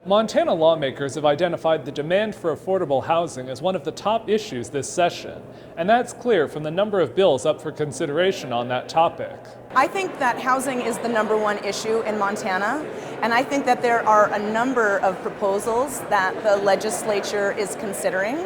Montana lawmakers have identified the demand for affordable housing as one of the top issues this session, and that's clear from the number of bills up for consideration on that topic. I think that housing is the number one issue in Montana, and I think that there are a number of proposals that the legislature is considering,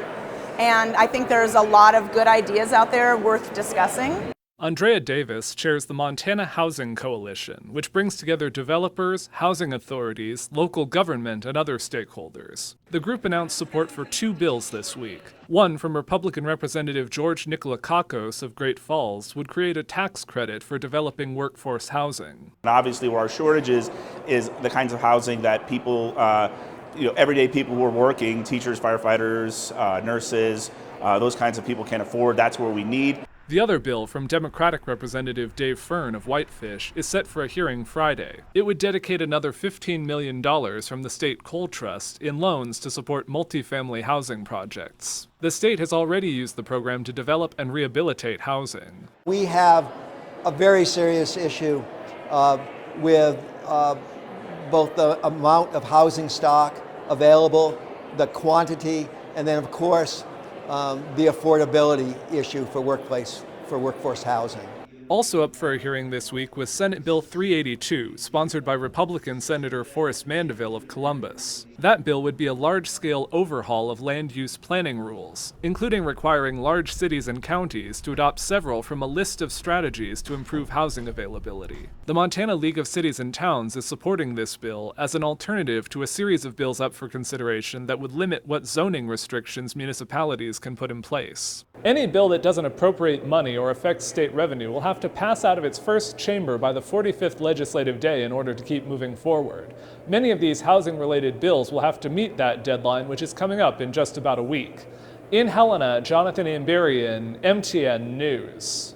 and I think there's a lot of good ideas out there worth discussing. Andrea Davis chairs the Montana Housing Coalition, which brings together developers, housing authorities, local government, and other stakeholders. The group announced support for two bills this week. One from Republican Representative George Nikolakakos of Great Falls would create a tax credit for developing workforce housing. Obviously, where our shortage is the kinds of housing that people, everyday people who are working, teachers, firefighters, nurses, those kinds of people can't afford. That's where we need. The other bill from Democratic Representative Dave Fern of Whitefish is set for a hearing Friday. It would dedicate another $15 million from the state coal trust in loans to support multifamily housing projects. The state has already used the program to develop and rehabilitate housing. We have a very serious issue with both the amount of housing stock available, the quantity, and then of course the affordability issue for workforce housing. Also up for a hearing this week was Senate Bill 382, sponsored by Republican Senator Forrest Mandeville of Columbus. That bill would be a large-scale overhaul of land use planning rules, including requiring large cities and counties to adopt several from a list of strategies to improve housing availability. The Montana League of Cities and Towns is supporting this bill as an alternative to a series of bills up for consideration that would limit what zoning restrictions municipalities can put in place. Any bill that doesn't appropriate money or affect state revenue will have to pass out of its first chamber by the 45th legislative day in order to keep moving forward. Many of these housing-related bills will have to meet that deadline, which is coming up in just about a week. In Helena, Jonathan Amberian, MTN News.